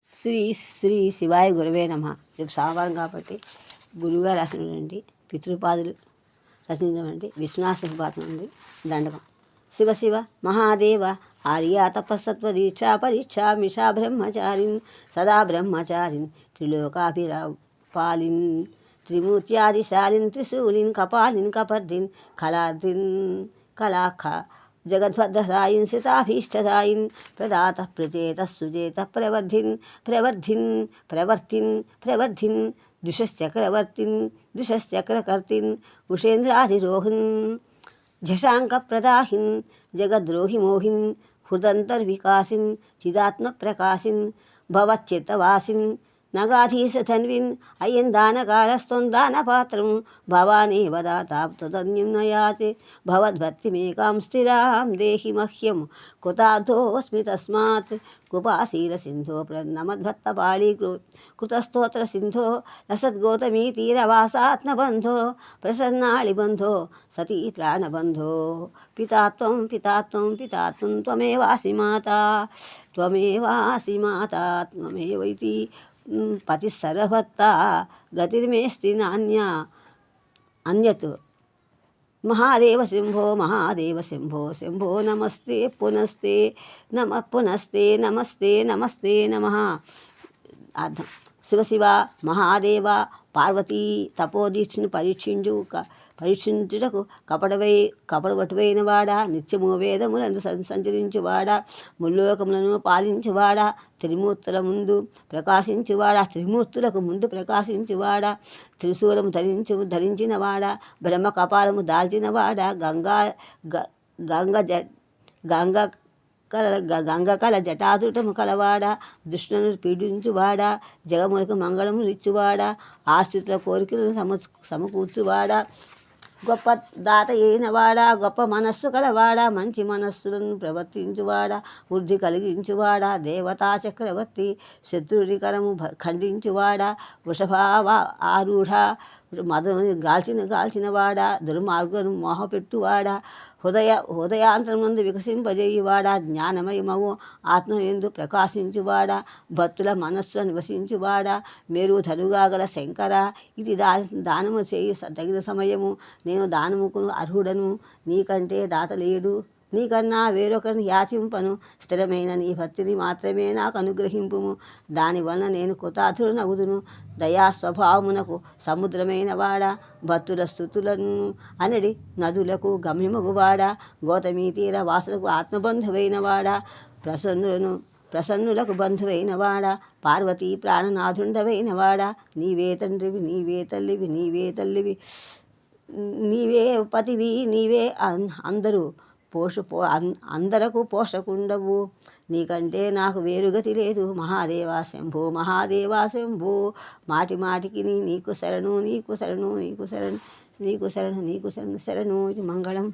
శ్రీ శ్రీ శివాయ గురవే నమ. రేపు సోమవారం కాబట్టి గురువుగా రాసినటువంటి పితృపాదులు రచించినటువంటి విశ్వనాథపాతం ఉంది దండకం. శివ శివ మహాదేవ ఆర్యా తపస్సత్వ దీక్షా పరీక్షా మిషా బ్రహ్మచారిన్ సదా బ్రహ్మచారిన్ త్రిలోకాభిరాపాలిన్ త్రిమూర్త్యాదిశాలిన్ త్రిశూలిన్ కపాలిన్ కపర్దిన్ కళార్దిన్ కళాఖ జగద్భద్రసాయిన్ సితాభీష్టదాయిన్ ప్రదాత ప్రచేత సుచేత ప్రవర్ధిన్ ప్రవర్ధిన్ ప్రవర్తిన్ ప్రవర్ధిన్ దుషశ్చక్రవర్తిన్ దుషశ్చక్రకర్తిన్ ఉషేంద్రాధిరోహిన్ झशाङ्कप्रदाहिन् जगद्रोहिमोहिन् हृदन्तर्विकासिन् चिदात्मप्रकाशिन् भवच्चित्तवासिन् नगाधीशधन्विन् अयं दानकालस्त्वं दानपात्रं भवानेव दाता त्वदन्यं न याचे भवद्भक्तिमेकां स्थिरां देहि मह्यं कुतार्थोऽस्मि तस्मात् कृपाशीलसिन्धो प्रणमद्भक्तपाळी कृतस्तोत्रसिन्धो रसद्गौतमी तीरवासात्मबन्धो प्रसन्नाळिबन्धो सती प्राणबन्धो पिता त्वं पिता त्वं पिता त्वं त्वमेवासि माता त्वमेवासि माता त्वमेवैति पतिः सर्वभक्ता गतिर्मेस्ति नान्या अन्यत् महादेव शंभो महादेव शंभो शंभो नमस्ते पुनस्ते नमः पुनस्ते नमस्ते नमस्ते नमः. అర్థం శివ శివ మహాదేవ పార్వతీ తపోదీక్షను పరీక్షించుటకు కపటవటువైన వాడా నిత్యము వేదములను సంచరించువాడా ముల్లోకములను పాలించువాడా త్రిమూర్తుల ముందు ప్రకాశించువాడా త్రిశూలము ధరించినవాడా బ్రహ్మ కపాలము దాల్చినవాడా గంగకల జటాజుటము కలవాడా దుష్టులను పీడించువాడా జగములకు మంగళము ఇచ్చువాడా ఆశ్రితుల కోరికలను సమకూర్చువాడా గొప్ప దాత అయినవాడా గొప్ప మనస్సు కలవాడా మంచి మనస్సులను ప్రవర్తించువాడా వృద్ధి కలిగించువాడా దేవతా చక్రవర్తి శత్రుడి కరము ఖండించువాడా వృషభావ ఆరూఢ మదను గాల్చినవాడా దుర్మార్గులను మోహపెట్టువాడా హృదయాంతరమునందు వికసింపజేయువాడా జ్ఞానమయమవు ఆత్మయందు ప్రకాశించువాడా భక్తుల మనస్సులో నివసించువాడా మేరుధనుగా గల శంకర ఇది దానము చేయి తగిన సమయము నేను దానముకు అర్హుడను నీకంటే దాతలేడు నీకన్నా వేరొకరిని యాచింపను స్థిరమైన నీ భక్తిని మాత్రమే నాకు అనుగ్రహింపుము దానివలన నేను కృతార్థుడనగుదును దయాస్వభావమునకు సముద్రమైన వాడా భక్తుల స్థుతులను అనడి నదులకు గమ్యమగువాడా గౌతమీ తీర వాసులకు ఆత్మబంధువైన వాడా ప్రసన్నులకు బంధువైన వాడా పార్వతీ ప్రాణనాథుండవైన వాడా నీవే తండ్రివి నీవే తల్లివి నీవే తల్లివి నీవే పతివి నీవే అందరకు పోషకుండవు నీకంటే నాకు వేరుగతి లేదు మహాదేవా శంభో మహాదేవా శంభో మాటి మాటికి నీకు శరణు నీకు శరణు నీకు శరణు నీకు శరణు నీకు శరణు శరణు ఇది మంగళం.